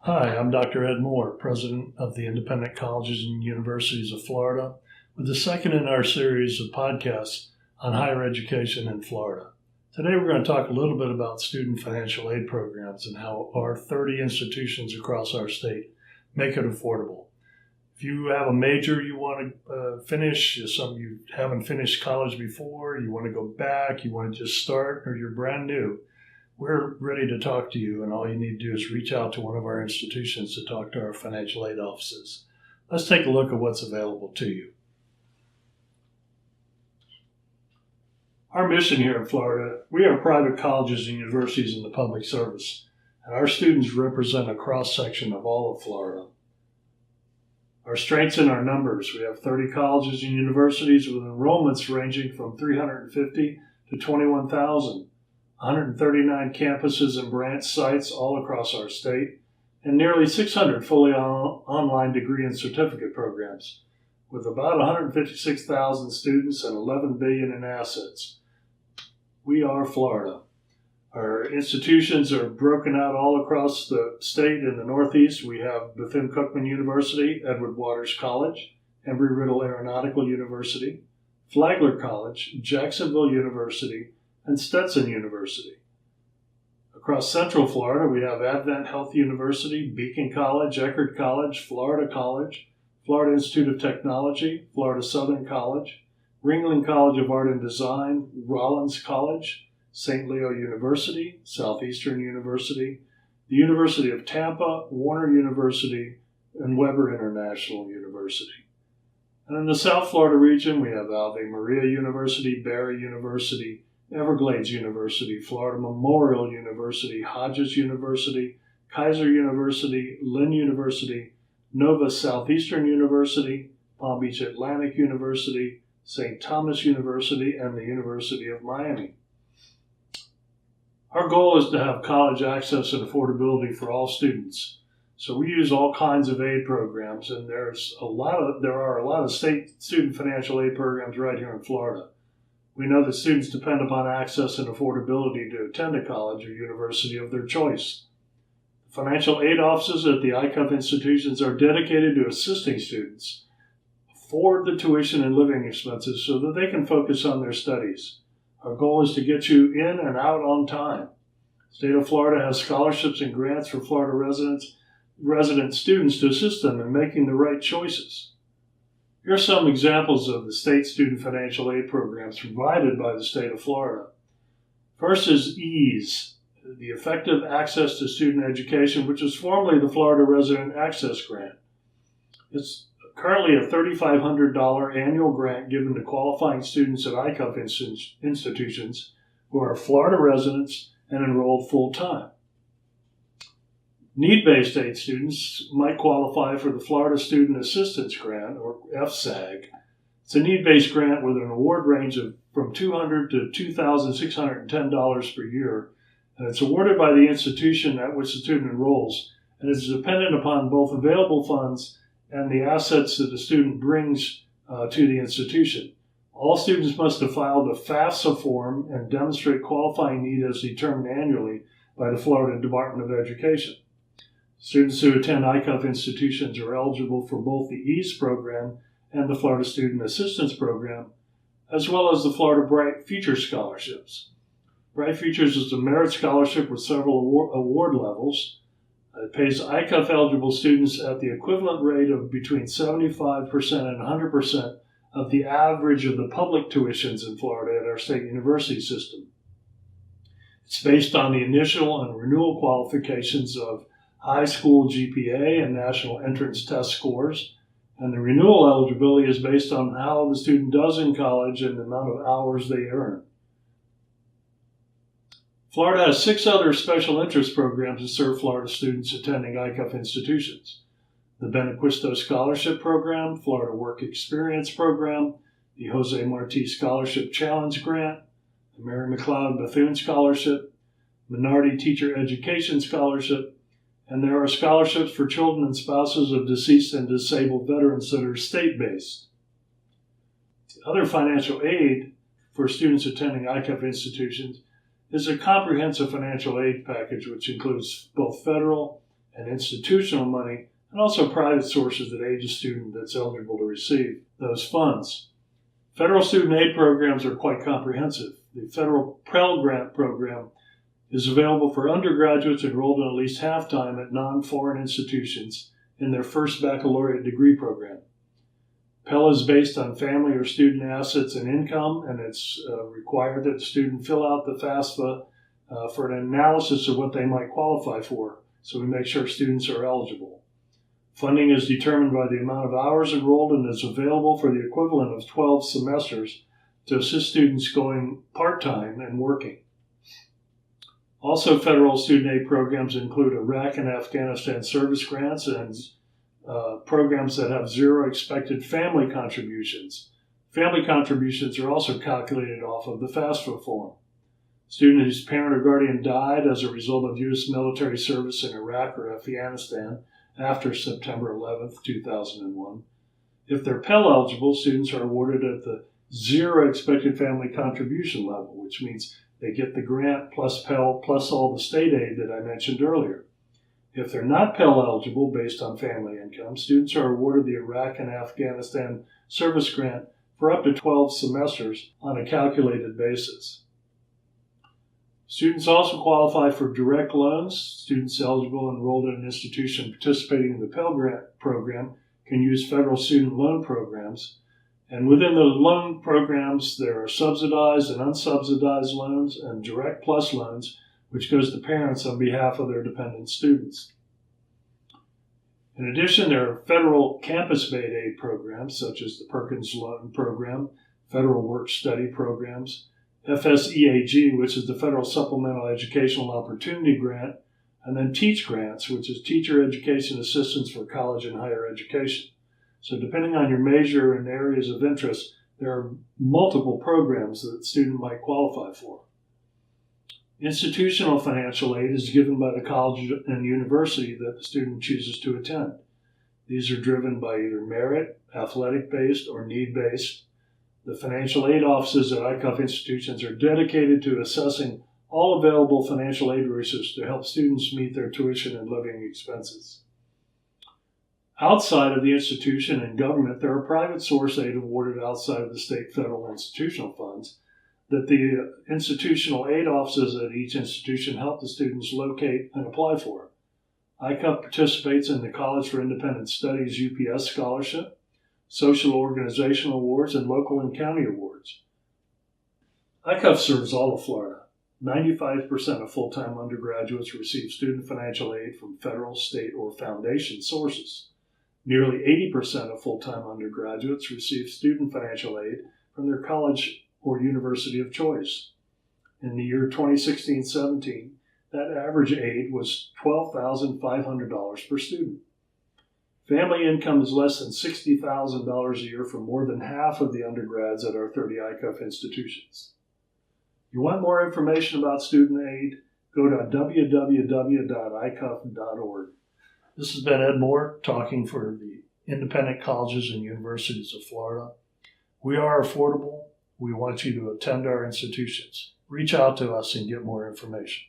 Hi, I'm Dr. Ed Moore, President of the Independent Colleges and Universities of Florida, with the second in our series of podcasts on higher education in Florida. Today we're going to talk a little bit about student financial aid programs and how our 30 institutions across our state make it affordable. If you have a major you want to finish, you haven't finished college before, you want to go back, you want to just start, or you're brand new, we're ready to talk to you, and all you need to do is reach out to one of our institutions to talk to our financial aid offices. Let's take a look at what's available to you. Our mission here in Florida, we are private colleges and universities in the public service, and our students represent a cross-section of all of Florida. Our strengths in our numbers. We have 30 colleges and universities with enrollments ranging from 350 to 21,000. 139 campuses and branch sites all across our state, and nearly 600 fully online degree and certificate programs, with about 156,000 students and $11 billion in assets. We are Florida. Our institutions are broken out all across the state. In the Northeast, we have Bethune-Cookman University, Edward Waters College, Embry-Riddle Aeronautical University, Flagler College, Jacksonville University, and Stetson University. Across Central Florida, we have Advent Health University, Beacon College, Eckerd College, Florida College, Florida Institute of Technology, Florida Southern College, Ringling College of Art and Design, Rollins College, St. Leo University, Southeastern University, the University of Tampa, Warner University, and Weber International University. And in the South Florida region, we have Ave Maria University, Barry University, Everglades University, Florida Memorial University, Hodges University, Kaiser University, Lynn University, Nova Southeastern University, Palm Beach Atlantic University, St. Thomas University, and the University of Miami. Our goal is to have college access and affordability for all students. So we use all kinds of aid programs, and there are a lot of state student financial aid programs right here in Florida. We know that students depend upon access and affordability to attend a college or university of their choice. Financial aid offices at the ICUF institutions are dedicated to assisting students afford the tuition and living expenses so that they can focus on their studies. Our goal is to get you in and out on time. The state of Florida has scholarships and grants for Florida resident students to assist them in making the right choices. Here are some examples of the state student financial aid programs provided by the state of Florida. First is EASE, the Effective Access to Student Education, which was formerly the Florida Resident Access Grant. It's currently a $3,500 annual grant given to qualifying students at ICUF institutions who are Florida residents and enrolled full-time. Need-based aid students might qualify for the Florida Student Assistance Grant, or FSAG. It's a need-based grant with an award range of from $200 to $2,610 per year, and it's awarded by the institution at which the student enrolls, and is dependent upon both available funds and the assets that the student brings to the institution. All students must have filed a FAFSA form and demonstrate qualifying need as determined annually by the Florida Department of Education. Students who attend ICUF institutions are eligible for both the EASE program and the Florida Student Assistance Program, as well as the Florida Bright Futures Scholarships. Bright Futures is a merit scholarship with several award levels. It pays ICUF eligible students at the equivalent rate of between 75% and 100% of the average of the public tuitions in Florida at our state university system. It's based on the initial and renewal qualifications of high school GPA and national entrance test scores, and the renewal eligibility is based on how the student does in college and the amount of hours they earn. Florida has 6 other special interest programs to serve Florida students attending ICUF institutions. The Benequisto Scholarship Program, Florida Work Experience Program, the Jose Marti Scholarship Challenge Grant, the Mary McLeod Bethune Scholarship, Minority Teacher Education Scholarship, and there are scholarships for children and spouses of deceased and disabled veterans that are state-based. Other financial aid for students attending ICUF institutions is a comprehensive financial aid package which includes both federal and institutional money, and also private sources that aid a student that's eligible to receive those funds. Federal student aid programs are quite comprehensive. The federal Pell Grant program is available for undergraduates enrolled in at least half-time at non-foreign institutions in their first baccalaureate degree program. Pell is based on family or student assets and income, and it's required that the student fill out the FAFSA for an analysis of what they might qualify for, so we make sure students are eligible. Funding is determined by the amount of hours enrolled and is available for the equivalent of 12 semesters to assist students going part-time and working. Also, federal student aid programs include Iraq and Afghanistan service grants and programs that have zero expected family contributions. Family contributions are also calculated off of the FAFSA form. Student whose parent or guardian died as a result of U.S. military service in Iraq or Afghanistan after September 11, 2001. If they're Pell eligible, students are awarded at the zero expected family contribution level, which means they get the grant plus Pell plus all the state aid that I mentioned earlier. If they're not Pell eligible based on family income, students are awarded the Iraq and Afghanistan service grant for up to 12 semesters on a calculated basis. Students also qualify for direct loans. Students eligible enrolled in an institution participating in the Pell Grant program can use federal student loan programs. And within the loan programs, there are subsidized and unsubsidized loans and direct plus loans, which goes to parents on behalf of their dependent students. In addition, there are federal campus-based aid programs, such as the Perkins Loan Program, federal work-study programs, FSEAG, which is the Federal Supplemental Educational Opportunity Grant, and then TEACH grants, which is Teacher Education Assistance for College and Higher Education. So depending on your major and areas of interest, there are multiple programs that the student might qualify for. Institutional financial aid is given by the college and university that the student chooses to attend. These are driven by either merit, athletic-based, or need-based. The financial aid offices at ICUF institutions are dedicated to assessing all available financial aid resources to help students meet their tuition and living expenses. Outside of the institution and government, there are private source aid awarded outside of the state, federal, institutional funds that the institutional aid offices at each institution help the students locate and apply for. ICUF participates in the College for Independent Studies UPS Scholarship, Social Organization Awards, and local and county awards. ICUF serves all of Florida. 95% of full-time undergraduates receive student financial aid from federal, state, or foundation sources. Nearly 80% of full-time undergraduates receive student financial aid from their college or university of choice. In the year 2016-17, that average aid was $12,500 per student. Family income is less than $60,000 a year for more than half of the undergrads at our 30 ICUF institutions. You want more information about student aid? Go to www.icuf.org. This has been Ed Moore talking for the independent colleges and universities of Florida. We are affordable. We want you to attend our institutions. Reach out to us and get more information.